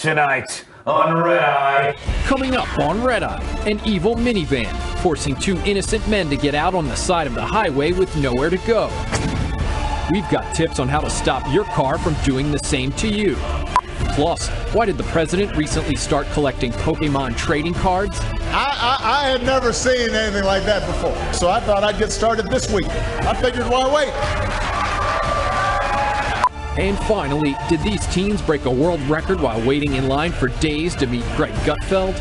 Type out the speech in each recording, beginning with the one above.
Tonight on Red Eye. Coming up on Red Eye, an evil minivan forcing two innocent men to get out on the side of the highway with nowhere to go. We've got tips on how to stop your car from doing the same to you. Plus, why did the president recently start collecting Pokemon trading cards? I had never seen anything like that before, so I thought I'd get started this week. I figured, why wait? And finally, did these teens break a world record while waiting in line for days to meet Greg Gutfeld?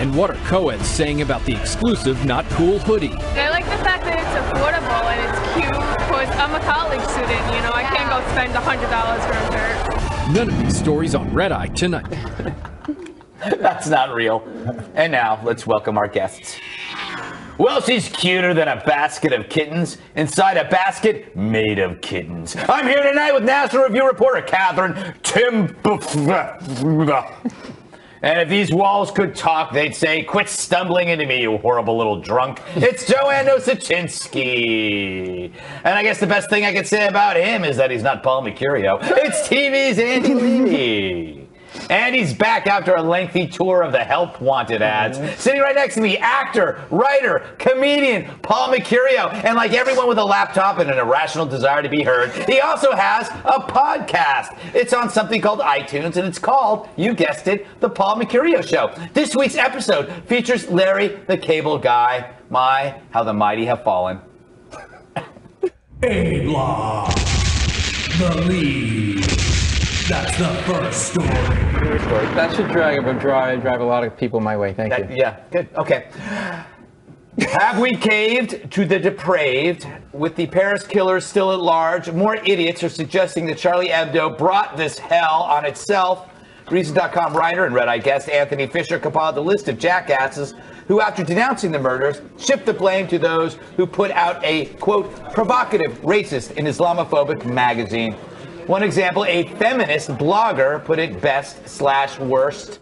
And what are co-eds saying about the exclusive Not Cool hoodie? I like the fact that it's affordable and it's cute, because I'm a college student, you know, I can't go spend $100 for a shirt. None of these stories on Red Eye tonight. That's not real. And now, let's welcome our guests. Well, she's cuter than a basket of kittens inside a basket made of kittens. I'm here tonight with National Review reporter Katherine Timpf. And if these walls could talk, they'd say, "Quit stumbling into me, you horrible little drunk." It's Joanne Nosuchinsky. And I guess the best thing I could say about him is that he's not Paul Mecurio. It's TV's Andy Levy. And he's back after a lengthy tour of the help wanted ads. Sitting right next to me, actor, writer, comedian, Paul Mecurio. And like everyone with a laptop and an irrational desire to be heard, he also has a podcast. It's on something called iTunes, and it's called, you guessed it, The Paul Mecurio Show. This week's episode features Larry the Cable Guy. My, how the mighty have fallen. A-Block, the lead. That's the first story. That should drive a lot of people my way. Thank you. Yeah, good. Okay. Have we caved to the depraved? With the Paris killers still at large, more idiots are suggesting that Charlie Hebdo brought this hell on itself. Reason.com writer and Red Eye guest Anthony Fisher compiled a list of jackasses who, after denouncing the murders, shift the blame to those who put out a, quote, provocative, racist, and Islamophobic magazine. One example, a feminist blogger put it best/worst.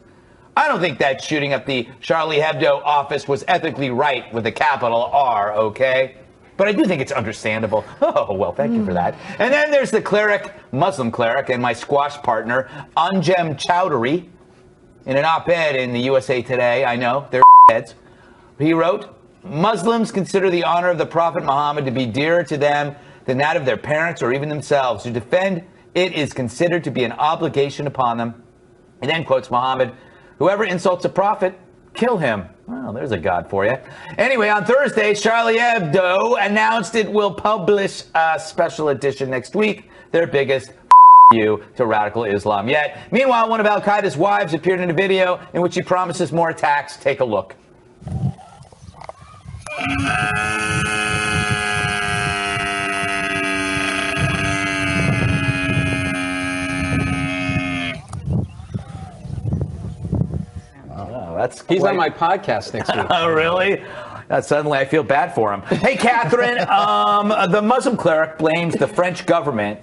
I don't think that shooting up the Charlie Hebdo office was ethically right with a capital R, okay? But I do think it's understandable. Oh, well, thank you for that. And then there's the cleric, Muslim cleric, and my squash partner, Anjem Chowdhury. In an op-ed in the USA Today, I know, they're heads. He wrote, Muslims consider the honor of the Prophet Muhammad to be dearer to them than that of their parents or even themselves. To defend it is considered to be an obligation upon them. And then quotes Muhammad, whoever insults a prophet, kill him. Well, there's a God for you. Anyway, on Thursday, Charlie Hebdo announced it will publish a special edition next week, their biggest you to radical Islam yet. Meanwhile, one of Al-Qaeda's wives appeared in a video in which he promises more attacks. Take a look. He's on my podcast next week. Oh, really? Suddenly I feel bad for him. Hey, Catherine, the Muslim cleric blames the French government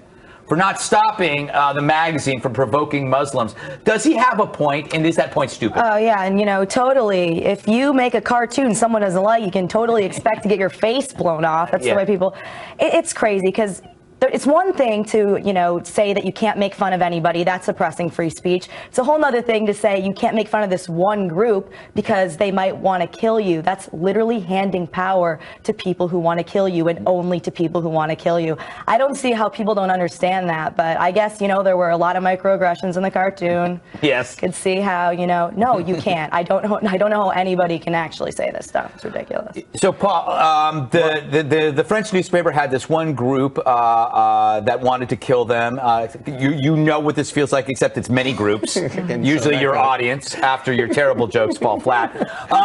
for not stopping the magazine from provoking Muslims. Does he have a point, and is that point stupid? Oh, yeah, and, you know, totally. If you make a cartoon someone doesn't like, you can totally expect to get your face blown off. That's the way people... It's crazy, because... It's one thing to, you know, say that you can't make fun of anybody. That's suppressing free speech. It's a whole other thing to say you can't make fun of this one group because they might want to kill you. That's literally handing power to people who want to kill you and only to people who want to kill you. I don't see how people don't understand that, but I guess, you know, there were a lot of microaggressions in the cartoon. Yes. Could see how, you know, no, you can't. I don't know how anybody can actually say this stuff. It's ridiculous. So, Paul, the French newspaper had this one group that wanted to kill them. You know what this feels like, except it's many groups. Usually your audience, after your terrible jokes fall flat.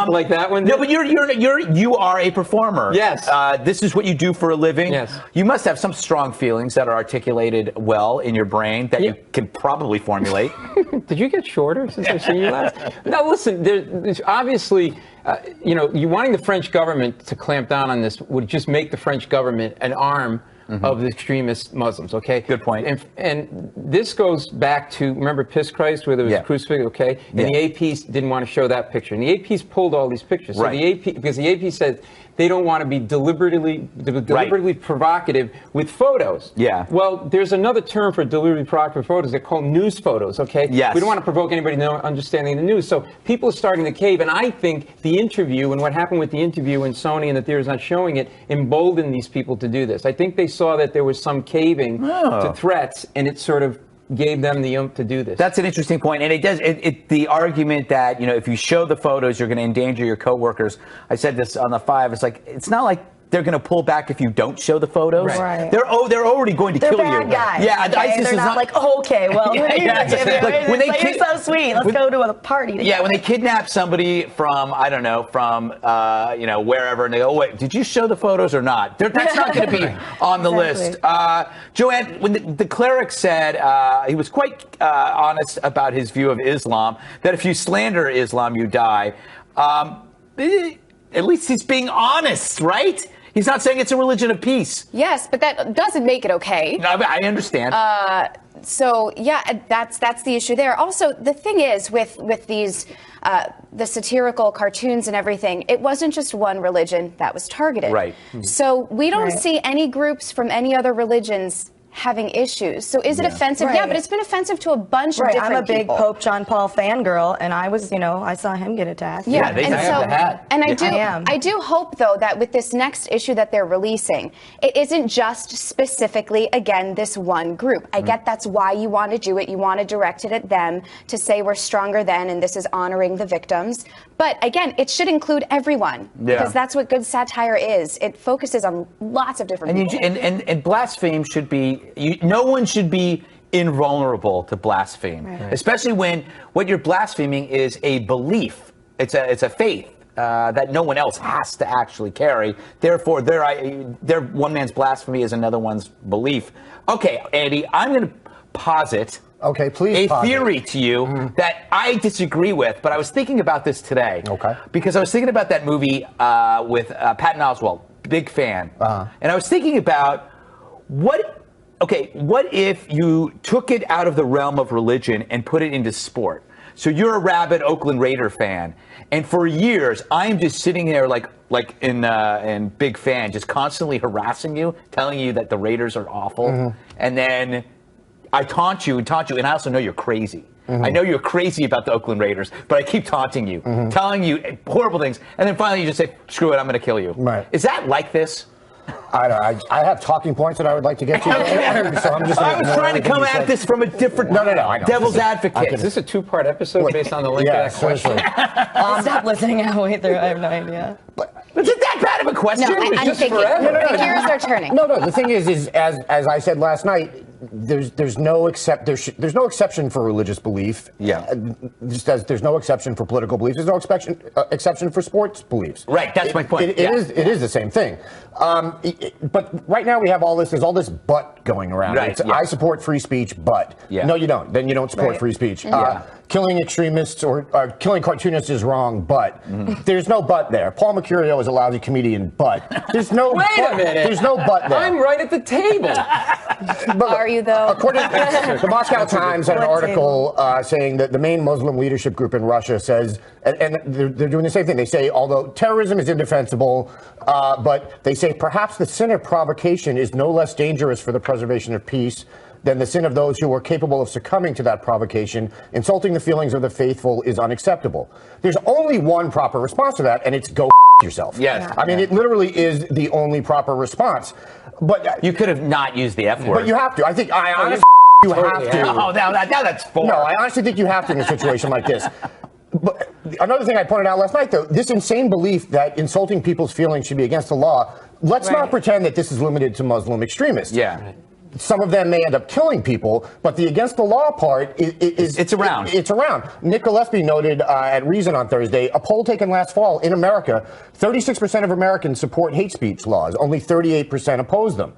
Like that one? No, but you are a performer. Yes. This is what you do for a living. Yes. You must have some strong feelings that are articulated well in your brain that you can probably formulate. Did you get shorter since I've seen you last? No, listen, there's obviously, you know, you wanting the French government to clamp down on this would just make the French government an arm of the extremist Muslims, okay? Good point. And this goes back to, remember Piss Christ, where there was a crucifix, okay? And the APs didn't want to show that picture. And the APs pulled all these pictures. So the AP, because the AP said they don't want to be deliberately provocative with photos. Yeah. Well, there's another term for deliberately provocative photos. They're called news photos, okay? Yes. We don't want to provoke anybody into understanding the news. So people are starting to cave, and I think the interview and what happened with the interview and Sony and the theater's not showing it emboldened these people to do this. I think they saw that there was some caving to threats, and it sort of gave them the oomph to do this. That's an interesting point, and it does. The argument that if you show the photos, you're going to endanger your coworkers. I said this on the 5. It's like it's not like they're going to pull back if you don't show the photos. Right. They're already going to kill you. They're bad guys. Yeah, okay? ISIS They're is not like, okay, well, you're so sweet. Let's go to a party together. Yeah, when they kidnap somebody from wherever, and they go, oh, wait, did you show the photos or not? That's not going to be on the list. Joanne, when the cleric said he was quite honest about his view of Islam, that if you slander Islam, you die. At least he's being honest, right? He's not saying it's a religion of peace. Yes, but that doesn't make it okay. No, I understand. So yeah, that's the issue there. Also, the thing is with these the satirical cartoons and everything, it wasn't just one religion that was targeted. Right. So we don't see any groups from any other religions having issues. So is it offensive? Yeah, but it's been offensive to a bunch of different people. I'm a big Pope John Paul fangirl, and I was, I saw him get attacked. Yeah, they have the hat. And I do hope, though, that with this next issue that they're releasing, it isn't just specifically, again, this one group. I get that's why you want to do it. You want to direct it at them to say we're stronger than, and this is honoring the victims. But again, it should include everyone because that's what good satire is. It focuses on lots of different people. And blaspheme should be, no one should be invulnerable to blaspheme, especially when what you're blaspheming is a belief. It's a faith that no one else has to actually carry. Therefore, their one man's blasphemy is another one's belief. Okay, Andy, I'm going to posit please a theory to you that I disagree with, but I was thinking about this today. Okay. Because I was thinking about that movie with Patton Oswalt, big fan. And I was thinking about what if you took it out of the realm of religion and put it into sport? So you're a rabid Oakland Raider fan, and for years I'm just sitting there like in big fan, just constantly harassing you, telling you that the Raiders are awful, and then I taunt you, and I also know you're crazy. I know you're crazy about the Oakland Raiders, but I keep taunting you, telling you horrible things, and then finally you just say, screw it, I'm going to kill you. Right. Is that like this? I have talking points that I would like to get to. So I'm just I was trying to come at this from a different devil's advocate. Is this a 2-part episode based on the link to that question? Stop listening halfway through. I have no idea. Is it that bad of a question? No, I'm thinking. The gears are turning. No. The thing is as I said last night, there's no exception for religious belief. Yeah. Just as there's no exception for political beliefs, there's no exception for sports beliefs. Right. That's my point. It is the same thing. But right now there's all this but going around. Right. I support free speech, but no, you don't. Then you don't support free speech. Killing extremists or killing cartoonists is wrong, but there's no but there. Paul Mecurio is a lousy comedian, but there's no Wait a minute. There's no but there. I'm right at the table. Are you, though? According to the Moscow Times had an article saying that the main Muslim leadership group in Russia says, and they're doing the same thing. They say, although terrorism is indefensible, but they say perhaps the sin of provocation is no less dangerous for the preservation of peace than the sin of those who are capable of succumbing to that provocation. Insulting the feelings of the faithful is unacceptable. There's only one proper response to that, and it's go yourself. Yes. I mean, it literally is the only proper response. But you could have not used the F word. But you have to. I honestly you have to. Oh, now that's four. No, I honestly think you have to in a situation like this. But another thing I pointed out last night, though, this insane belief that insulting people's feelings should be against the law. Let's not pretend that this is limited to Muslim extremists. Yeah. Some of them may end up killing people, but the against the law part is it's around. It's around. Nick Gillespie noted at Reason on Thursday, a poll taken last fall in America, 36% of Americans support hate speech laws. Only 38% oppose them.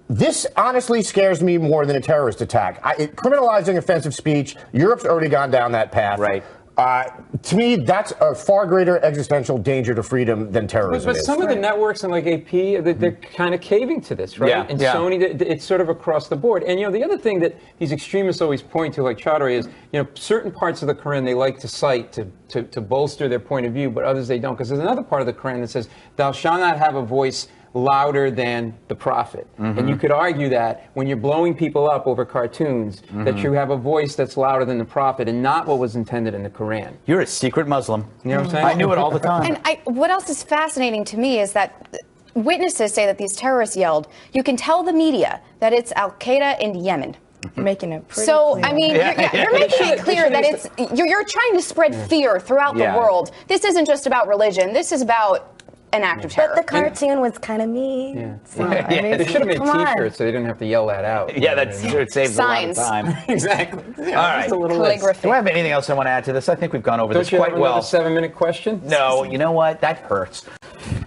This honestly scares me more than a terrorist attack. Criminalizing offensive speech, Europe's already gone down that path. Right. To me, that's a far greater existential danger to freedom than terrorism But some of the networks and like AP, they're kind of caving to this, right? Yeah, and yeah. Sony, it's sort of across the board. And, the other thing that these extremists always point to, like Chaudhry, is, certain parts of the Quran they like to cite to bolster their point of view, but others they don't. Because there's another part of the Quran that says, thou shalt not have a voice louder than the prophet. And you could argue that when you're blowing people up over cartoons, that you have a voice that's louder than the prophet and not what was intended in the Quran. You're a secret Muslim. You know what I'm saying? I knew it all the time. And what else is fascinating to me is that witnesses say that these terrorists yelled, you can tell the media that it's Al-Qaeda in Yemen. You're making it pretty So, clear. I mean, you're making it clear that you're trying to spread fear throughout the world. This isn't just about religion. This is about an act of terror. But the cartoon was kind of mean. Yeah. So, I mean, They should have made come on. T-shirts so they didn't have to yell that out. Yeah, that's true. It saves Signs. a lot of time. Exactly. Yeah, All right. just a little list. Calligraphy. Do I have anything else I want to add to this? I think we've gone over this Don't you quite have well. another 7-minute question? No, you know what? That hurts.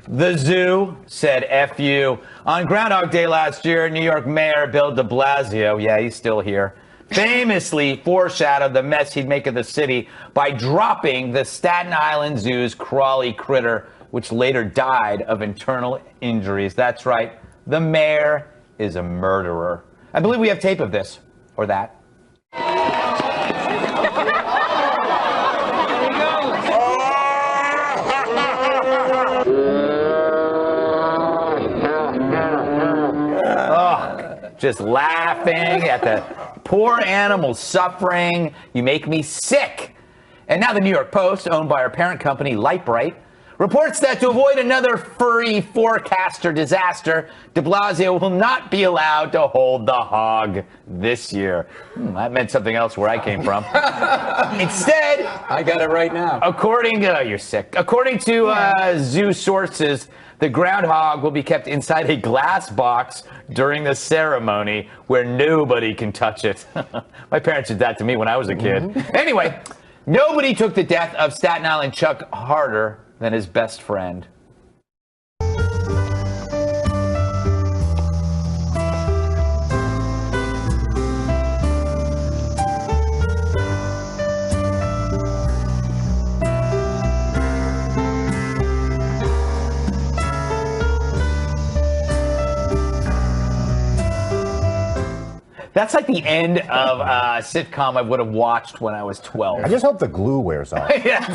The zoo said F you. On Groundhog Day last year, New York Mayor Bill de Blasio, yeah, he's still here, famously foreshadowed the mess he'd make of the city by dropping the Staten Island Zoo's crawly critter, which later died of internal injuries. That's right. The mayor is a murderer. I believe we have tape of this or that. Just laughing at the poor animals suffering. You make me sick. And now the New York Post, owned by our parent company, Lightbright, reports that to avoid another furry forecaster disaster, de Blasio will not be allowed to hold the hog this year. That meant something else where I came from. Instead, I got it right now. You're sick. According to zoo sources, the groundhog will be kept inside a glass box during the ceremony where nobody can touch it. My parents did that to me when I was a kid. Anyway, nobody took the death of Staten Island Chuck harder than his best friend. That's like the end of a sitcom I would have watched when I was 12. I just hope the glue wears off. Yes,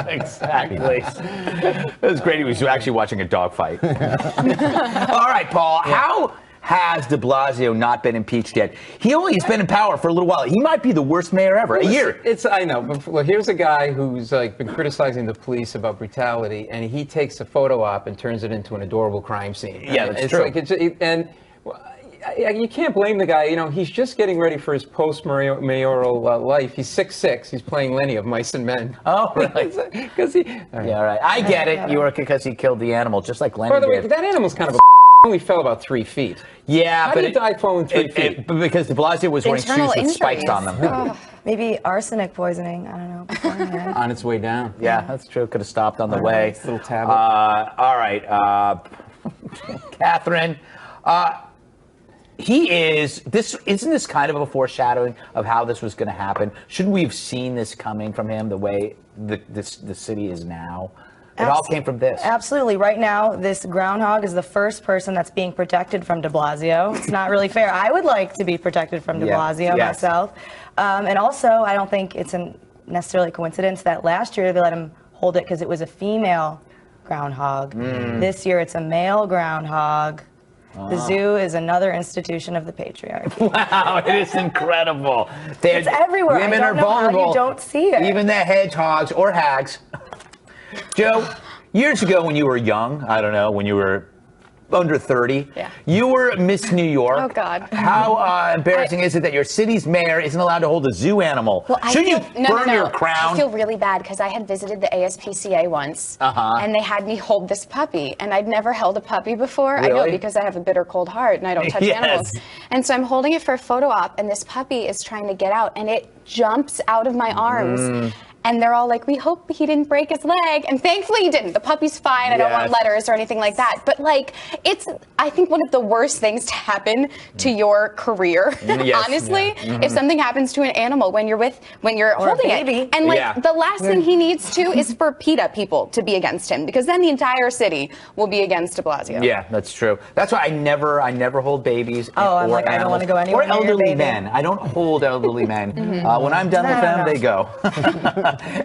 exactly. It was great. He was actually watching a dogfight. All right, Paul. How has de Blasio not been impeached yet? He only has been in power for a little while. He might be the worst mayor ever. A year. I know. But well, here's a guy who's been criticizing the police about brutality, and he takes a photo op and turns it into an adorable crime scene. Yeah, that's true. You can't blame the guy. He's just getting ready for his post-mayoral life. He's 6'6". He's playing Lenny of Mice and Men. Oh, really? Yeah, all right. I get it. You were because he killed the animal, just like Lenny By the way, did. that animal's kind of a only fell about 3 feet. Yeah, How but did he die falling 3 feet? Because de Blasio was wearing shoes with spikes on them. Maybe arsenic poisoning. I don't know. Beforehand. On its way down. Yeah, that's true. Could have stopped on the way. Nice little tablet. All right, Catherine. Isn't this kind of a foreshadowing of how this was going to happen? Shouldn't we have seen this coming from him the way the city is now? It all came from this. Absolutely. Right now, this groundhog is the first person that's being protected from de Blasio. It's not really fair. I would like to be protected from de Blasio myself. And also, I don't think it's necessarily a coincidence that last year they let him hold it because it was a female groundhog. This year, it's a male groundhog. The zoo is another institution of the patriarchy. Wow, it is incredible. It's everywhere. Women I are don't know how vulnerable. you don't see it. Even the hedgehogs or hags. Joe, years ago when you were young, I don't know, when you were under 30, you were Miss New York. Oh, God. How embarrassing is it that your city's mayor isn't allowed to hold a zoo animal? Well, Shouldn't you burn your crown? I feel really bad because I had visited the ASPCA once, and they had me hold this puppy, and I'd never held a puppy before. Really? I know, because I have a bitter, cold heart, and I don't touch animals. And so I'm holding it for a photo op, and this puppy is trying to get out, and it jumps out of my arms. and they're all like, we hope he didn't break his leg. And thankfully he didn't. The puppy's fine. I don't want letters or anything like that. But like, it's, I think, one of the worst things to happen to your career, honestly, if something happens to an animal when you're holding it. And like, the last thing he needs to is for PETA people to be against him, because then the entire city will be against de Blasio. Yeah, that's true. That's why I never hold babies. I'm like, I don't want to go anywhere. Or elderly men. I don't hold elderly men. When I'm done with them, they go.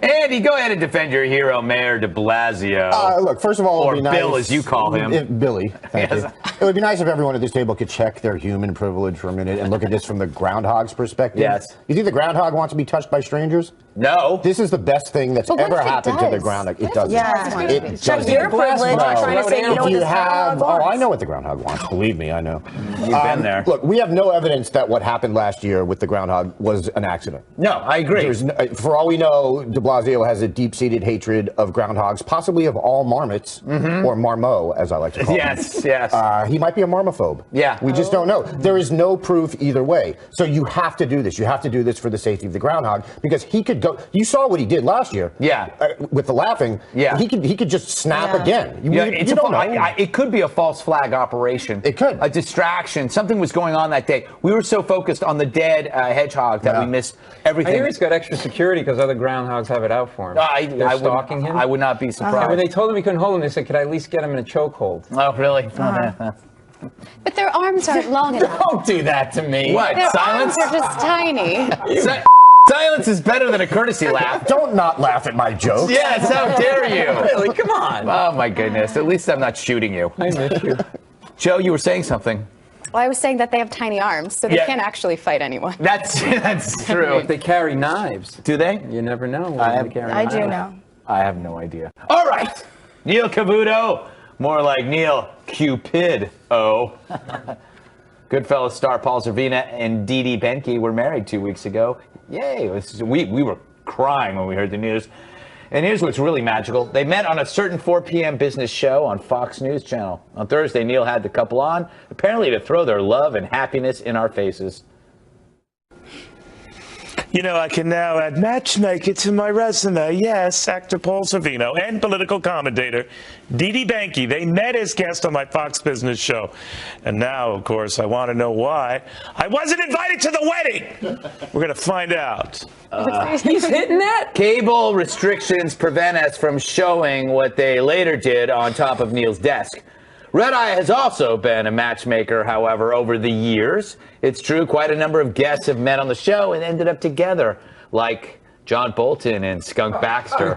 Andy, go ahead and defend your hero, Mayor de Blasio. Look, first of all, or it would be Bill, nice, as you call him. Billy. Thank you. It would be nice if everyone at this table could check their human privilege for a minute and look at this from the groundhog's perspective. Yes. You think the groundhog wants to be touched by strangers? No. This is the best thing that's ever happened to the groundhog. It doesn't. Yeah. It doesn't. Check your privilege. Trying to say you know what this groundhog wants. I know what the groundhog wants. Believe me, I know. You've been there. Look, we have no evidence that what happened last year with the groundhog was an accident. No, I agree. For all we know, de Blasio has a deep-seated hatred of groundhogs, possibly of all marmots, or marmots, as I like to call them. Yes. He might be a marmophobe. Yeah. We just don't know. There is no proof either way. So you have to do this. You have to do this for the safety of the groundhog, because he could go. You saw what he did last year. Yeah. With the laughing. Yeah. He could just snap again. You don't know. It could be a false flag operation. It could. A distraction. Something was going on that day. We were so focused on the dead hedgehog that we missed everything. I hear he's got extra security because other groundhogs have it out for him. They're stalking him. I would not be surprised. When they told him he couldn't hold him, they said, could I at least get him in a chokehold? Oh, really? But their arms aren't long enough. Don't do that to me. What? Their Silence? arms are just tiny. Silence is better than a courtesy laugh. Don't not laugh at my jokes. Yes, how dare you? Really? Come on. Oh, my goodness. At least I'm not shooting you. I miss you. Joe, you were saying something. Well, I was saying that they have tiny arms, so they can't actually fight anyone. That's true. If they carry knives. Do they? You never know. I do know. I have no idea. All right. Neil Cavuto. More like Neil Cupid. Oh. Goodfellas star Paul Sorvino and Didi Benke were married 2 weeks ago. Yay. We were crying when we heard the news. And here's what's really magical. They met on a certain 4 p.m. business show on Fox News Channel. On Thursday, Neil had the couple on, apparently to throw their love and happiness in our faces. You know, I can now add matchmaker to my resume. Yes, actor Paul Sorvino and political commentator Didi Benke. They met as guests on my Fox Business show. And now, of course, I want to know why I wasn't invited to the wedding. We're going to find out. He's hitting that? Cable restrictions prevent us from showing what they later did on top of Neil's desk. Red Eye has also been a matchmaker, however, over the years. It's true, quite a number of guests have met on the show and ended up together, like John Bolton and Skunk Baxter.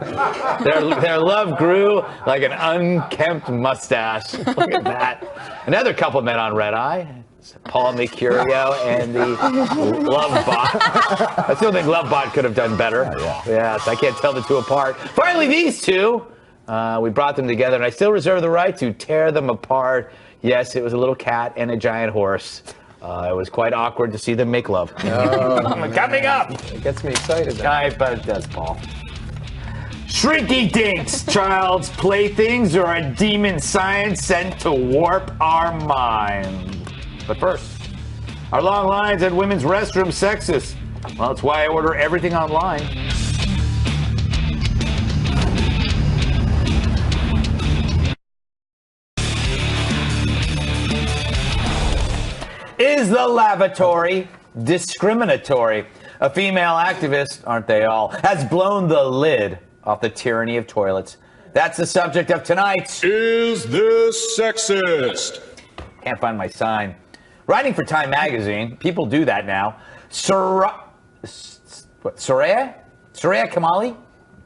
Their love grew like an unkempt mustache. Look at that. Another couple met on Red Eye. Paul Mecurio and the Love Bot. I still think Love Bot could have done better. Yes, I can't tell the two apart. Finally, these two. We brought them together, and I still reserve the right to tear them apart. Yes, it was a little cat and a giant horse. It was quite awkward to see them make love. Coming up. It gets me excited. I bet it does, Paul. Shrinky dinks, child's playthings, or a demon science sent to warp our mind. But first, our long lines at women's restroom sexist. Well, that's why I order everything online. Is the lavatory discriminatory? A female activist, aren't they all, has blown the lid off the tyranny of toilets. That's the subject of tonight's Is This Sexist? Can't find my sign. Writing for Time magazine, people do that now. Soraya Kamali?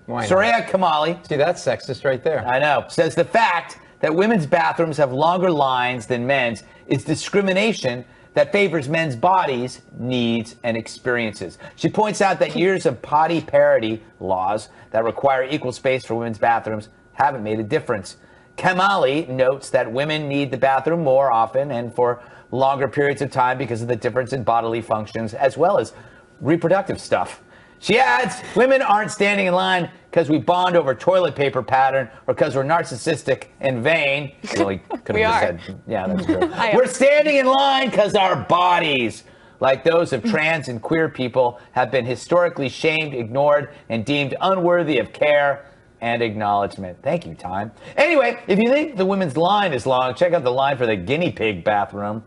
Soraya Kamali. See, that's sexist right there. I know. Says the fact that women's bathrooms have longer lines than men's is discrimination that favors men's bodies, needs, and experiences. She points out that years of potty parity laws that require equal space for women's bathrooms haven't made a difference. Kamali notes that women need the bathroom more often and for longer periods of time because of the difference in bodily functions as well as reproductive stuff. She adds, women aren't standing in line because we bond over toilet paper pattern or because we're narcissistic and vain. Really could have just said, yeah, that's true. We're standing in line because our bodies like those of trans and queer people, have been historically shamed, ignored, and deemed unworthy of care and acknowledgement. Thank you, Time. Anyway, if you think the women's line is long, check out the line for the guinea pig bathroom.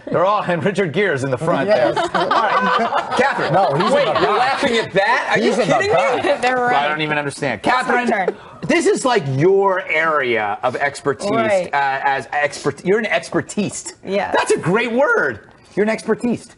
They're all, and Richard Gere's in the front there. All right, Catherine. No, he's Wait, you're laughing at that? Are you kidding me? They're right. I don't even understand. Catherine, this is like your area of expertise. Right. As expert, you're an expertiste. Yeah. That's a great word. You're an expertiste.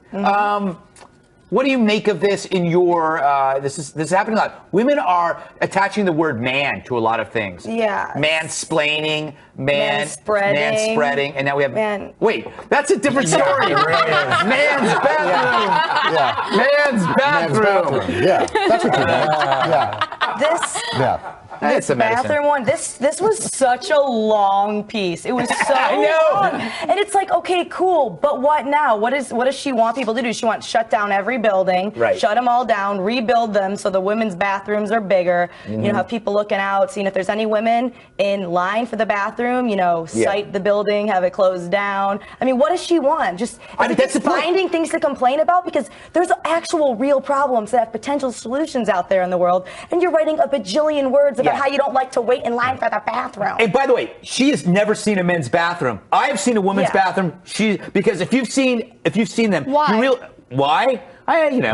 What do you make of this in your, this is happening a lot. Women are attaching the word man to a lot of things. Yeah. Mansplaining, Manspreading. manspreading, and now we have, wait, that's a different story. Man's bathroom. Man's bathroom. Yeah, that's what you meant. Yeah. This. Yeah. It's a medicine. Bathroom one. This was such a long piece. It was so long. And it's like, okay, cool, but what now? What does she want people to do? She wants to shut down every building, shut them all down, rebuild them so the women's bathrooms are bigger. You know, have people looking out, seeing if there's any women in line for the bathroom. You know, cite the building, have it closed down. I mean, what does she want? Just finding things to complain about, because there's actual real problems that have potential solutions out there in the world, and you're writing a bajillion words about how you don't like to wait in line for the bathroom. And by the way, she has never seen a men's bathroom. I have seen a woman's bathroom. Because if you've seen them, why?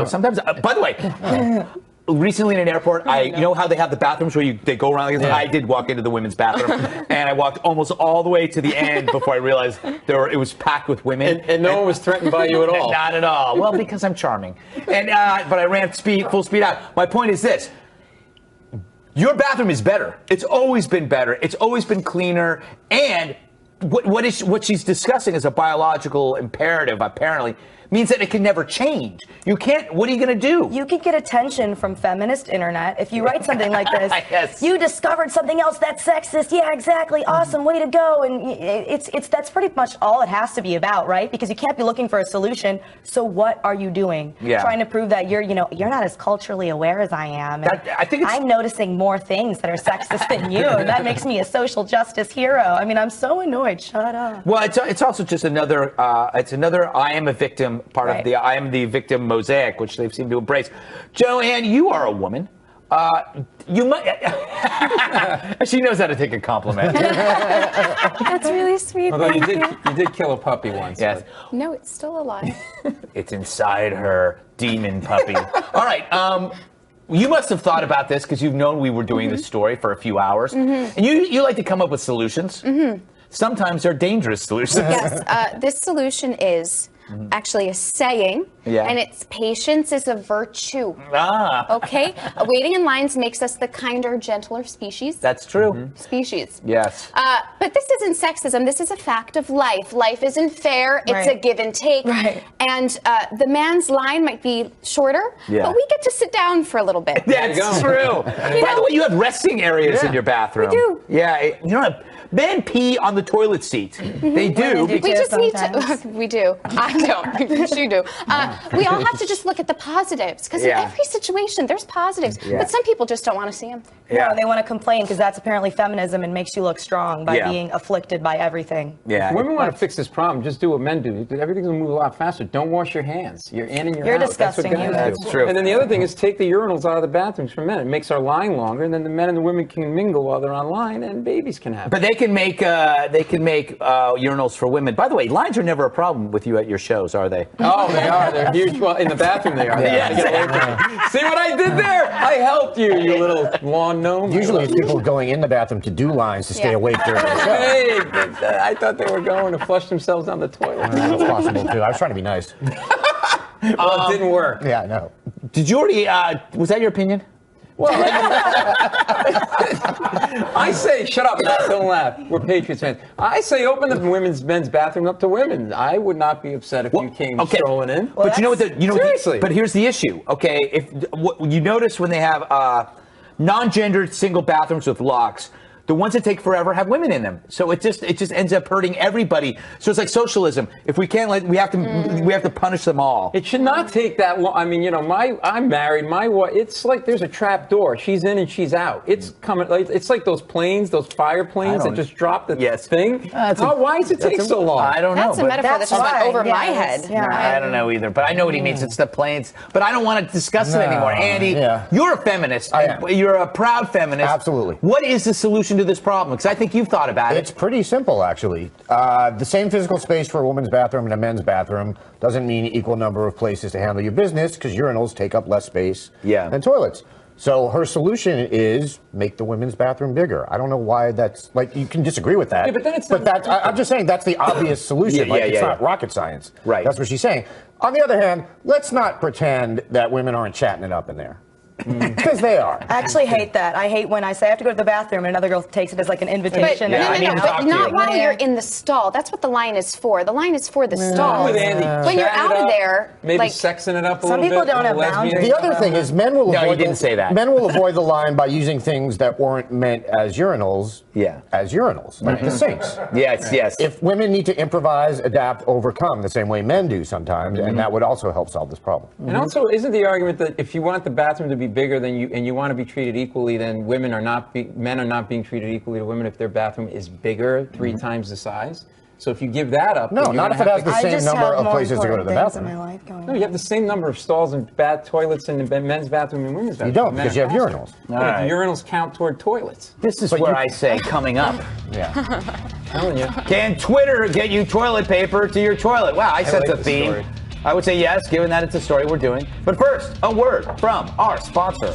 Sometimes. By the way, recently in an airport, you know how they have the bathrooms where they go around. I did walk into the women's bathroom, and I walked almost all the way to the end before I realized it was packed with women, and no one was threatened by you at all. Not at all. Well, because I'm charming, and but I ran full speed out. My point is this. Your bathroom is better. It's always been better. It's always been cleaner. And what she's discussing as a biological imperative, apparently, means that it can never change. You can't. What are you going to do? You could get attention from feminist internet if you write something like this. Yes. You discovered something else that's sexist. Yeah, exactly. Awesome. Way to go. And that's pretty much all it has to be about, right? Because you can't be looking for a solution. So what are you doing? Yeah. Trying to prove that you're not as culturally aware as I am. And I think I'm noticing more things that are sexist than you, and that makes me a social justice hero. I mean, I'm so annoyed. Shut up. Well, it's also just another. It's another. I am a victim. Part of the I am the victim mosaic, which they've seemed to embrace. Joanne, you are a woman. You might. She knows how to take a compliment. That's really sweet. Although you did kill a puppy once. Yes. No, it's still alive. It's inside her, demon puppy. All right. You must have thought about this because you've known we were doing this story for a few hours, and you like to come up with solutions. Sometimes they're dangerous solutions. Yes. This solution is actually a saying, and it's patience is a virtue. Okay? Waiting in lines makes us the kinder, gentler species. That's true. Species. Yes. But this isn't sexism. This is a fact of life. Life isn't fair. It's a give and take. Right. And the man's line might be shorter, but we get to sit down for a little bit. That's true. By the way, you have resting areas in your bathroom. We do. Yeah. You know, men pee on the toilet seat. They do. We just need to. We do. I don't. You do. We all have to just look at the positives, because in every situation there's positives, but some people just don't want to see them. No, they want to complain because that's apparently feminism and makes you look strong by being afflicted by everything. Yeah. If women want to fix this problem, just do what men do. Everything's going to move a lot faster. Don't wash your hands. You're in and you're out. Disgusting. That's what guys do. That's true. And then the other thing is take the urinals out of the bathrooms for men. It makes our line longer, and then the men and the women can mingle while they're online, and babies can happen. But they can make urinals for women. By the way, lines are never a problem with you at your shows, are they? Oh, they are. They're huge. Well, in the bathroom they are. See what I did there? I helped you, you little lawn gnome. Usually it's people going in the bathroom to do lines to stay awake during the show. Hey, I thought they were going to flush themselves down the toilet. That's possible, too. I was trying to be nice. Well, it didn't work. Yeah, I know. Did you already, was that your opinion? Well, I say, shut up, Matt, don't laugh. We're Patriots fans. I say open the men's bathroom up to women. I would not be upset if you came strolling in. But you know what? Seriously. But here's the issue. Okay, if you notice when they have non-gendered single bathrooms with locks, the ones that take forever have women in them. So it just ends up hurting everybody. So it's like socialism. If we can't, we have to punish them all. It should not take that long. I mean, I'm married. My wife, it's like there's a trap door. She's in and she's out. It's coming. It's like those planes, those fire planes that just drop the thing. Why does it take so long? I don't know. That's a metaphor that's went over my head. Yeah. I don't know either, but I know what he means. It's the planes. But I don't want to discuss it anymore. Andy, you're a feminist. I am. You're a proud feminist. Absolutely. What is the solution to this problem? Because I think you've thought about it. It's pretty simple, actually. The same physical space for a woman's bathroom and a men's bathroom doesn't mean equal number of places to handle your business, because urinals take up less space than toilets. So her solution is make the women's bathroom bigger. I don't know why that's, like, you can disagree with that. Yeah, but then it's I'm just saying that's the obvious solution. It's not rocket science. Right. That's what she's saying. On the other hand, let's not pretend that women aren't chatting it up in there. Because they are. I actually hate that. I hate when I say I have to go to the bathroom and another girl takes it as like an invitation. But not while you're in the stall. That's what the line is for. The line is for the stall. When you're out of there, maybe like, sexing it up a some little bit. people don't have boundaries. The other thing is men will avoid. he didn't say that. Men will avoid the line by using things that weren't meant as urinals. As urinals, like the sinks. Yes. If women need to improvise, adapt, overcome the same way men do sometimes, and that would also help solve this problem. And also, isn't the argument that if you want the bathroom to be bigger than you want to be treated equally, then men are not being treated equally to women if their bathroom is bigger, 3 times the size? So if you give that up, no, not if it has the same number of places to go to the bathroom. No, you have the same number of stalls and toilets in the men's bathroom and women's bathroom. You don't, because you have urinals. Right. Urinals count toward toilets. This is where I say coming up. Telling you. Can Twitter get you toilet paper to your toilet? Wow, I sense like a the theme. story. I would say yes, given that it's a story we're doing. But first, a word from our sponsor.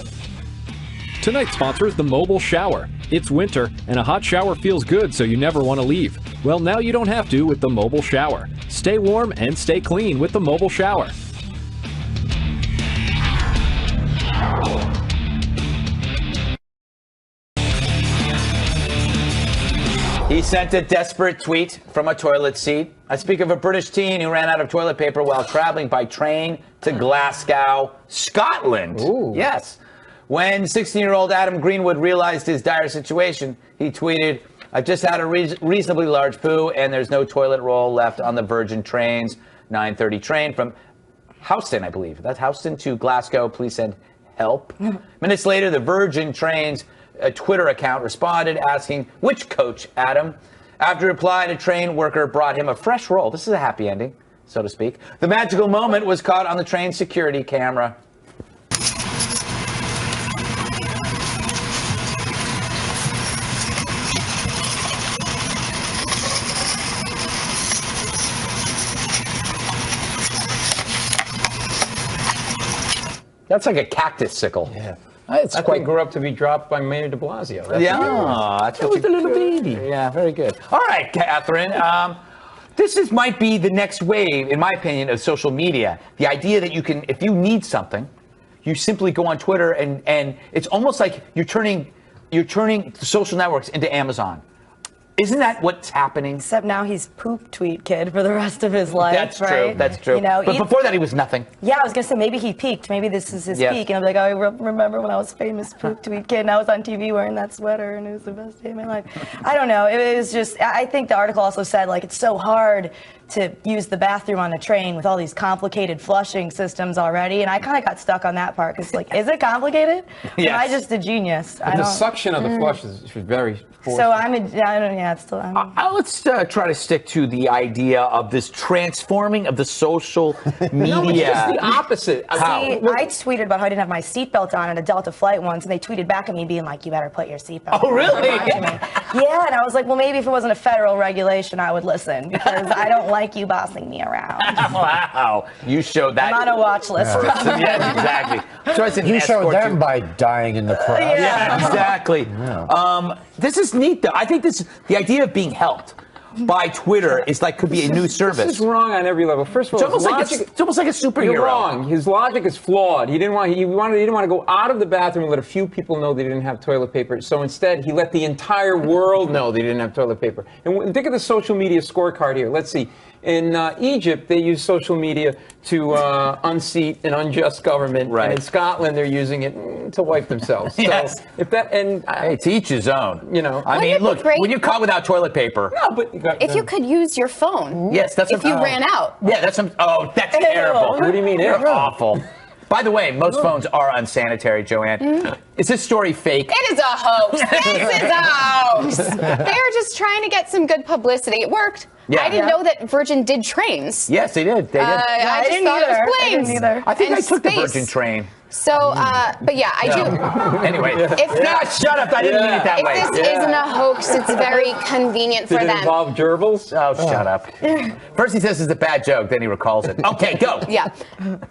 Tonight's sponsor is the Mobile Shower. It's winter, and a hot shower feels good, so you never want to leave. Well, now you don't have to with the Mobile Shower. Stay warm and stay clean with the Mobile Shower. He sent a desperate tweet from a toilet seat. I speak of a British teen who ran out of toilet paper while traveling by train to Glasgow, Scotland. Ooh. Yes. When 16-year-old Adam Greenwood realized his dire situation, he tweeted, I've just had a reasonably large poo and there's no toilet roll left on the Virgin Trains 9:30 train from Houston, I believe. That's Houston to Glasgow. Please send help. Minutes later, the Virgin Trains Twitter account responded asking, which coach, Adam? After replying, a train worker brought him a fresh roll. This is a happy ending, so to speak. The magical moment was caught on the train security camera. That's like a cactus sickle. Yeah. It's I grew up to be dropped by Mayor de Blasio. That's what the little baby. Yeah, very good. All right, Catherine. This might be the next wave, in my opinion, of social media. The idea that you can, if you need something, you simply go on Twitter and it's almost like you're turning social networks into Amazon. Isn't that what's happening? Except now he's poop tweet kid for the rest of his life. That's right? true. That's true. But before that, he was nothing. Yeah, I was gonna say maybe he peaked. Maybe this is his peak. And I'm like, I remember when I was famous poop tweet kid, and I was on TV wearing that sweater, and it was the best day of my life. I don't know. It was just. I think the article also said like it's so hard to use the bathroom on a train with all these complicated flushing systems already, and I kind of got stuck on that part because like, is it complicated? Yes. Am I just a genius? The suction of the flush is very forceful. So let's try to stick to the idea of this transforming of the social media. No, it's just the opposite. I tweeted about how I didn't have my seatbelt on a Delta flight once, and they tweeted back at me being like, you better put your seatbelt on. Oh, really? Yeah, and I was like, well, maybe if it wasn't a federal regulation, I would listen, because I don't like you bossing me around. Wow. You showed that. I'm on a watch list. Yes, exactly. You showed them by dying in the crowd. Yeah, exactly. Yeah. This is neat, though. I think the idea of being helped by Twitter is like could be a new service. This is wrong on every level. First of all, it's almost like a superhero. You're wrong. His logic is flawed. He didn't want to go out of the bathroom and let a few people know they didn't have toilet paper. So instead, he let the entire world know they didn't have toilet paper. And think of the social media scorecard here. Let's see. in Egypt, they use social media to unseat an unjust government. Right. And in Scotland, they're using it to wipe themselves. Yes. So if that, and hey, to each his own. You know, I mean, look, when you're caught without toilet paper. No, but if you could use your phone. Yes, that's if you ran out. Yeah, that's that's terrible. What do you mean? They're awful. By the way, most phones are unsanitary, Joanne. Is this story fake? It is a hoax. This is a hoax. They're just trying to get some good publicity. It worked. Yeah. I didn't know that Virgin did trains. Yes, they did. They did. I just thought it was planes. I think and I took space. the Virgin train. So, but yeah, I do. Anyway, If shut up. I didn't mean it that way. If this isn't a hoax, it's very convenient for Did it them. involve gerbils? Oh, shut up. First he says it's a bad joke, then he recalls it. Okay, go. Yeah.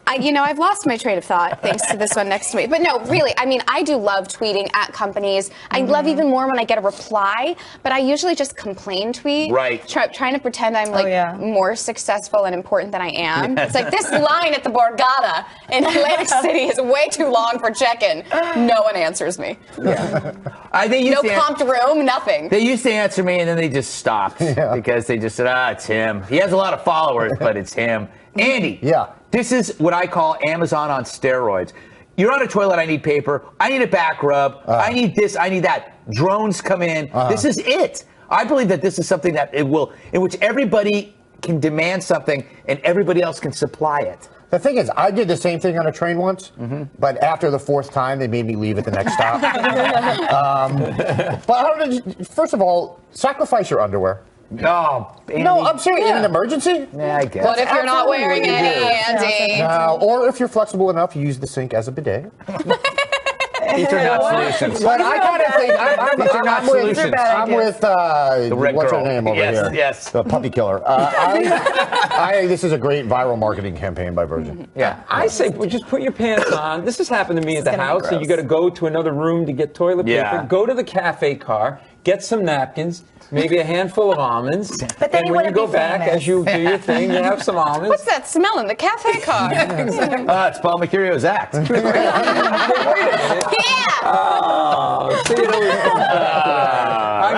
I've lost my train of thought thanks to this one next to me. But no, really, I mean, I do love tweeting at companies. I love even more when I get a reply, but I usually just complain tweet. Right. Trying to pretend I'm more successful and important than I am. It's like this line at the Borgata in Atlantic City is way too long for check-in. No one answers me. Yeah. No comped room, nothing. They used to answer me and then they just stopped because they just said, it's him. He has a lot of followers, but it's him. Andy. Yeah. This is what I call Amazon on steroids. You're on a toilet, I need paper. I need a back rub. I need this, I need that. Drones come in. This is it. I believe that this is something that in which everybody can demand something and everybody else can supply it. The thing is, I did the same thing on a train once, but after the fourth time, they made me leave at the next stop. But first of all, sacrifice your underwear. No, Andy. No, I'm serious. In an emergency? Yeah, I guess. What if you're not wearing any, Andy? Or if you're flexible enough, use the sink as a bidet. These are not solutions. But I kind of think These are not solutions. I'm with the red what's girl. her name over here? Yes. The puppy killer. This is a great viral marketing campaign by Virgin. Yeah, I say just put your pants on. This has happened to me at the house, and you got to go to another room to get toilet paper. Go to the cafe car, get some napkins, maybe a handful of almonds. But then and when you go back, as you do your thing, you have some almonds. What's that smell in the cafe car? It's Paul Mercurio's act. I'm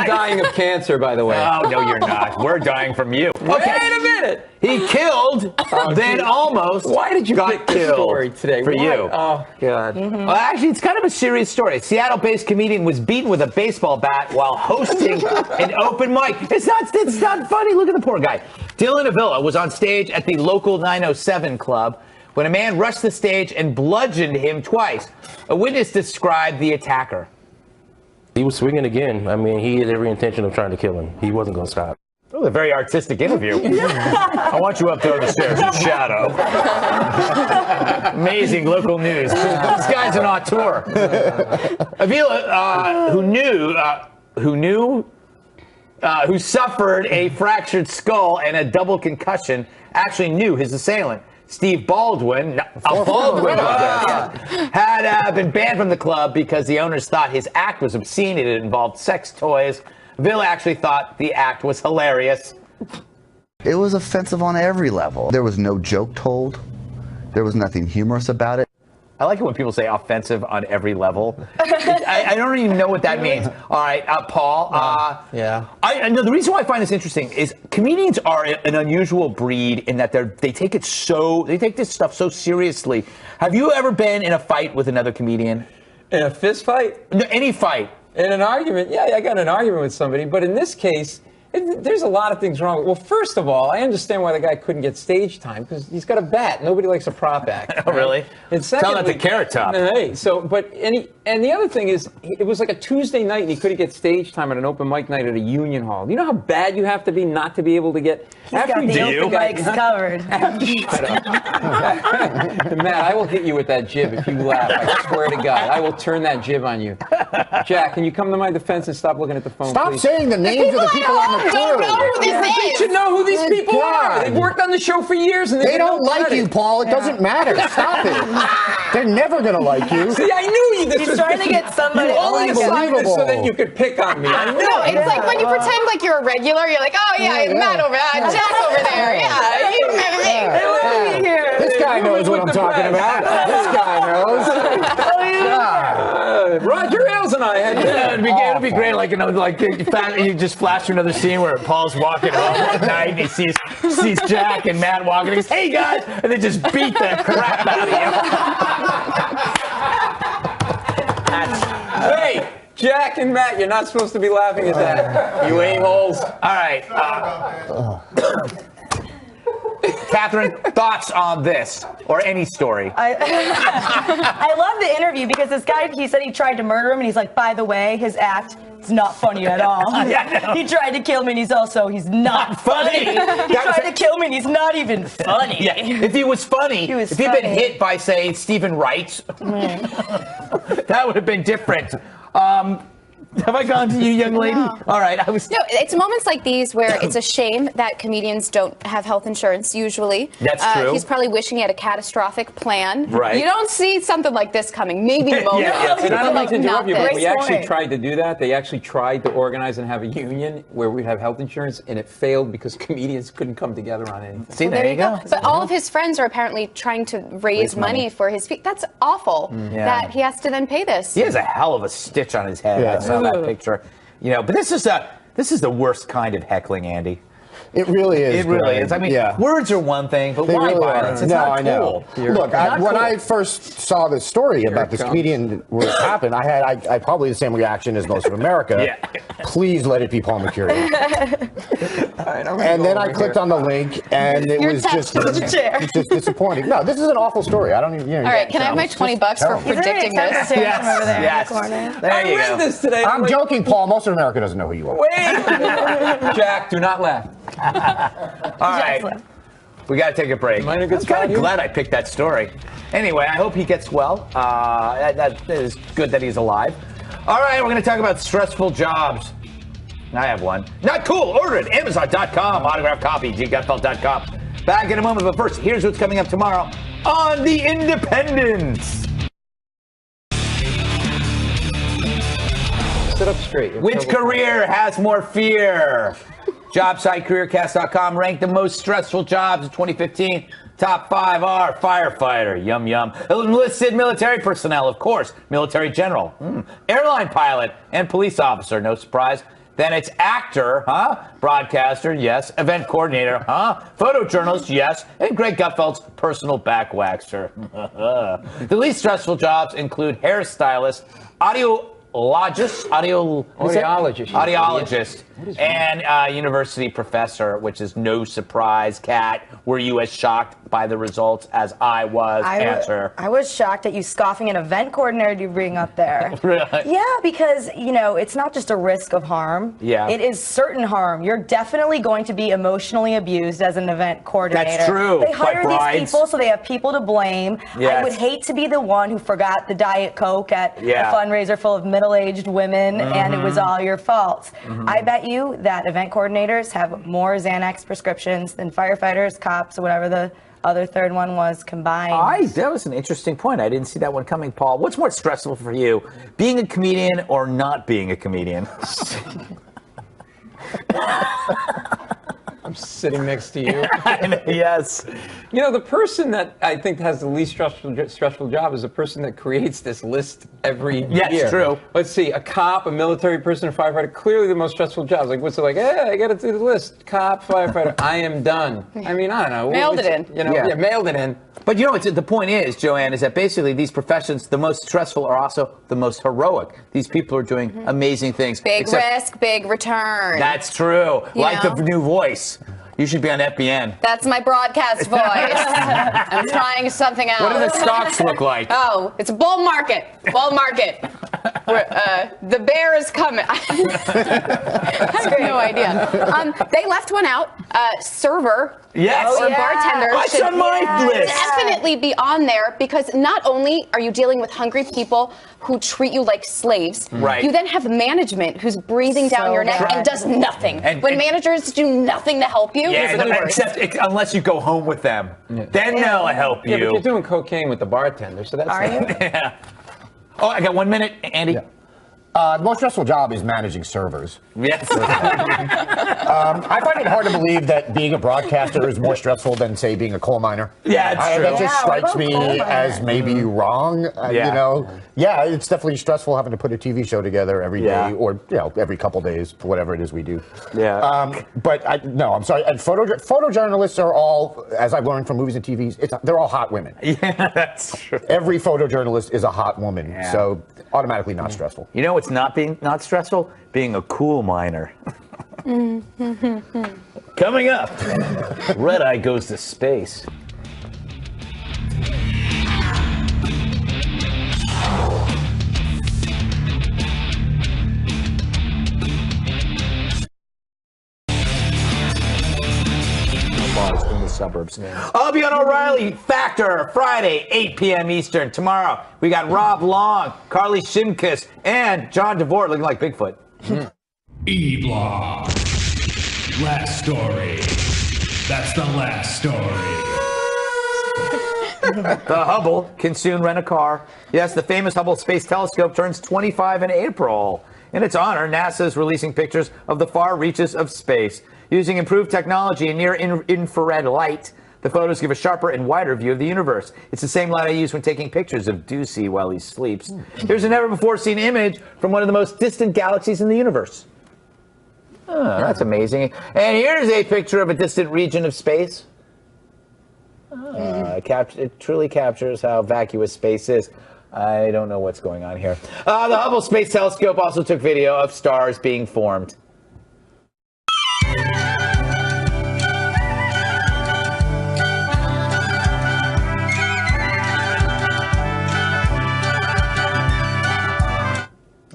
dying of cancer, by the way. Oh, no, you're not. We're dying from you. Wait a minute. He killed, then almost. Why did you pick this story today? For you. Oh, God. Well, actually, it's kind of a serious story. A Seattle-based comedian was beaten with a baseball bat while hosting an open mic. It's not funny. Look at the poor guy. Dylan Avila was on stage at the local 907 club when a man rushed the stage and bludgeoned him twice. A witness described the attacker. He was swinging again. I mean, he had every intention of trying to kill him. He wasn't going to stop. Oh, a very artistic interview. I want you up there on the stairs in shadow. Amazing local news. This guy's an auteur. Avila, who suffered a fractured skull and a double concussion, actually knew his assailant. Steve Baldwin, had been banned from the club because the owners thought his act was obscene and it involved sex toys. Villa actually thought the act was hilarious. It was offensive on every level. There was no joke told. There was nothing humorous about it. I like it when people say offensive on every level. I don't even know what that means. All right, Paul. Yeah. I know the reason why I find this interesting is comedians are an unusual breed in that they take this stuff so seriously. Have you ever been in a fight with another comedian? In a fist fight? No, any fight. In an argument? Yeah, I got in an argument with somebody, but in this case, there's a lot of things wrong. Well, first of all, I understand why the guy couldn't get stage time because he's got a bat. Nobody likes a prop act. Oh, really? And secondly, tell that to Carrot Top. Hey, and the other thing is, it was like a Tuesday night, and he couldn't get stage time at an open mic night at a union hall. You know how bad you have to be not to be able to get. He's got the open mics covered. Shut up, Matt. I will hit you with that jib if you laugh. I swear to God, I will turn that jib on you. Jack, can you come to my defense and stop looking at the phone? Stop please? saying the names of the people on the crew. Don't know who this is. They should know who these people are. They've worked on the show for years, and they don't like you, Paul. It doesn't matter. Stop it. They're never gonna like you. See, I knew this He's was trying to get somebody. You only assigned this so that you could pick on me. I know. No, it's like when you pretend like you're a regular. You're like, oh yeah, Matt over there, Jack over there. Yeah, you remember me. This guy knows what I'm talking about. This guy knows. Roger Ailes and I had it'd be great. Like, you just flash to another scene where Paul's walking home at night and he sees Jack and Matt walking. He goes, "Hey guys," and they just beat the crap out of you. Hey, Jack and Matt, you're not supposed to be laughing at that. You a-holes. All right. Katherine, thoughts on this or any story? I love the interview because this guy, he said he tried to murder him, and he's like, by the way, his act is not funny at all. He tried to kill me, and he's not funny. He tried to kill me, and he's not even funny. Yeah. If he was funny, if he'd been hit by, say, Stephen Wright, that would have been different. Have I gone to you, young lady? No. All right. No, it's moments like these where it's a shame that comedians don't have health insurance usually. That's true. He's probably wishing he had a catastrophic plan. Right. You don't see something like this coming. Maybe the moment. And I don't like to interrupt you, but we actually point. tried to do that. They actually tried to organize and have a union where we'd have health insurance, and it failed because comedians couldn't come together on anything. See, there you go. But all of his friends are apparently trying to raise money for his feet. That's awful that he has to then pay this. He has a hell of a stitch on his head. Yeah. I saw that picture. But this is the worst kind of heckling, Andy. It really is. It really is. I mean, words are one thing, but why really violence? It's no, not I know. cool. Look, when I first saw this story about this comedian where it happened, I had probably the same reation as most of America. Please let it be Paul Mecurio. And then I clicked on the link, and it was just disappointing. No, this is an awful story. I don't even. All right, can I have my $20 for predicting this? Yes. There you go. This today. I'm joking, Paul. Most of America doesn't know who you are. Wait, Jack, do not laugh. All right. We got to take a break. I'm kind of glad I picked that story. Anyway, I hope he gets well. That is good that he's alive. All right, we're going to talk about stressful jobs. I have one. Not cool. Order it. Amazon.com. Autographed copy. Gutfeld.com. Back in a moment, but first, here's what's coming up tomorrow on The Independent. Sit up straight. Which career has more fear? JobSiteCareerCast.com ranked the most stressful jobs of 2015. Top 5 are firefighter, yum yum, enlisted military personnel, of course, military general, airline pilot, and police officer, no surprise. Then it's actor, broadcaster, yes, event coordinator, photojournalist, yes, and Greg Gutfeld's personal back waxer. The least stressful jobs include hairstylist, audiologist, and university professor, which is no surprise. Kat, were you as shocked by the results as I was? I was shocked at you scoffing an event coordinator you bring up there. Really? Yeah, because, it's not just a risk of harm. Yeah. It is certain harm. You're definitely going to be emoally abused as an event coordinator. That's true. They hire these people, so they have people to blame. Yes. I would hate to be the one who forgot the Diet Coke at a fundraiser full of middle-aged women, and it was all your fault. I bet you that event coordinators have more Xanax prescriptions than firefighters, cops, or whatever the other third one was combined. That was an interesting point. I didn't see that one coming, Paul. What's more stressful for you, being a comedian or not being a comedian? I'm sitting next to you. Yes. The person that I think has the least stressful job is the person that creates this list every year. Yes, true. Let's see, a cop, a military person, a firefighter, clearly the most stressful jobs. Like, what's it like? Hey, I got to do the list. Cop, firefighter, I am done. I mean, I don't know. Mailed it in. Mailed it in. But the point is, Joanne, is that basically these professions, the most stressful are also the most heroic. These people are doing amazing things. Big risk, big return. That's true. The new voice. You should be on FBN. That's my broadcast voice. I'm trying something else. What do the stocks look like? Oh, it's a bull market. Bull market. The bear is coming. I have no idea. They left one out. Server. Yes. Or bartender That's on my list. Definitely be on there, because not only are you dealing with hungry people who treat you like slaves, you then have management who's breathing down your neck and does nothing. When managers do nothing to help you, it's the worst. Except unless you go home with them. Then they'll help you. Yeah, but you're doing cocaine with the bartender, so that's... Are you? Yeah. Oh, I got 1 minute, Andy. The most stressful job is managing servers. Yes. I find it hard to believe that being a broadcaster is more stressful than, say, being a coal miner. Yeah, it's true. That just strikes me as maybe wrong. You know, it's definitely stressful having to put a TV show together every day or every couple days, whatever it is we do. Yeah. But I'm sorry. And photojournalists are all, as I've learned from movies and TVs, they're all hot women. Yeah, that's true. Every photojournalist is a hot woman, so automatically not stressful. You know what's not stressful? Being a cool miner. Coming up, Red Eye goes to space. In the suburbs. I'll be on O'Reilly Factor Friday, 8 p.m. Eastern. Tomorrow, we got Rob Long, Carly Shimkus, and John DeVore looking like Bigfoot. E-Block. Last story. That's the last story. The Hubble can soon rent a car. Yes, the famous Hubble Space Telescope turns 25 in April. In its honor, NASA is releasing pictures of the far reaches of space. Using improved technology and near-infrared light, the photos give a sharper and wider view of the universe. It's the same light I use when taking pictures of Doocy while he sleeps. Here's a never-before-seen image from one of the most distant galaxies in the universe. Oh, that's amazing. And here's a picture of a distant region of space. It truly captures how vacuous space is. I don't know what's going on here. The Hubble Space Telescope also took video of stars being formed.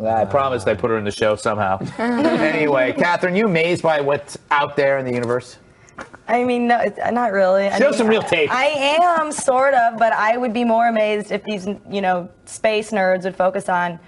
I promised I'd put her in the show somehow. Anyway, Catherine, you amazed by what's out there in the universe? I mean, no, not really. Show some real tape. I am, sort of, but I would be more amazed if these, space nerds would focus on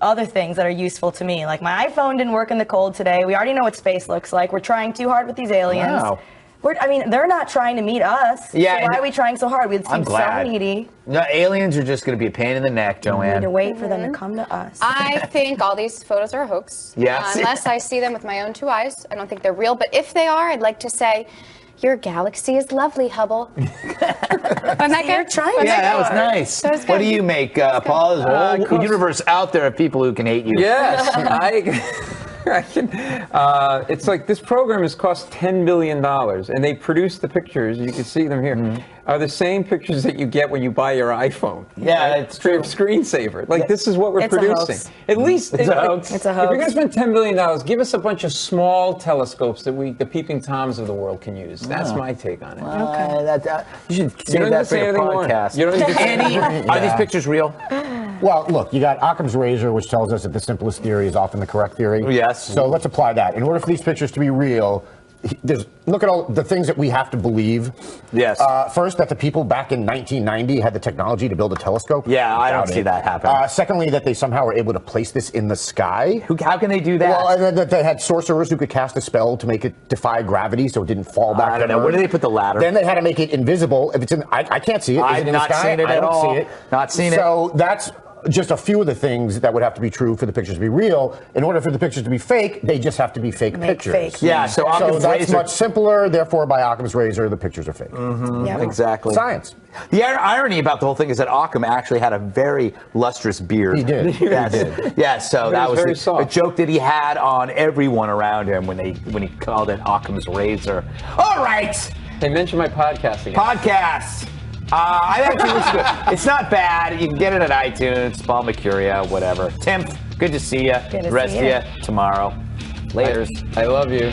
other things that are useful to me. Like, my iPhone didn't work in the cold today. We already know what space looks like. We're trying too hard with these aliens. Wow. They're not trying to meet us. Yeah, so why are we trying so hard? We seem so needy. No, aliens are just going to be a pain in the neck, Joanne. We need to wait for them to come to us. I think all these photos are a hoax. Yes. Unless I see them with my own two eyes, I don't think they're real. But if they are, I'd like to say, your galaxy is lovely, Hubble. Wasn't that good? You're trying. Yeah, that was nice. That was What good. do you make, Paul? There's a whole universe out there of people who can hate you. Yes, I can. It's like this program has cost $10 billion, and they produce the pictures. You can see them here. Are the same pictures that you get when you buy your iPhone. Yeah, right? it's true. Screensaver. Like, this is what we're It's a producing. hoax. At least It's a hoax. It's a If you're hoax. going to spend $10 billion, give us a bunch of small telescopes that the peeping toms of the world can use. That's my take on it. You should say that for your podcast. You don't need to say Andy, are these pictures real? Well, look, you got Occam's razor, which tells us that the simplest theory is often the correct theory. Yes. So let's apply that. In order for these pictures to be real, look at all the things that we have to believe. Yes. First, that the people back in 1990 had the technology to build a telescope. Yeah, I don't Doubt see it. that happen. Secondly, that they somehow were able to place this in the sky. How can they do that? Well, and then that they had sorcerers who could cast a spell to make it defy gravity so it didn't fall back. I don't know. Where do they put the ladder? Then they had to make it invisible. If it's in, I can't see it. Is I've it in not the sky? seen it I at don't all. see it. Not seen it. So that's just a few of the things that would have to be true for the pictures to be real. In order for the pictures to be fake, they just have to be fake pictures. fake. Yeah, so Occam's that's razor. much simpler. Therefore, by Occam's razor, the pictures are fake. Yep. Exactly. Science. The irony about the whole thing is that Occam actually had a very lustrous beard. He did. Yes. Yeah, so that was very was a soft. joke that he had on everyone around him when he called it Occam's razor. All right. Hey, mention my podcast again. Podcasts. I actually listen to it. It's not bad. You can get it at iTunes, Paul Mecurio, whatever. Timpf, good to see you. Good to The rest see of you tomorrow. Laters. I love you.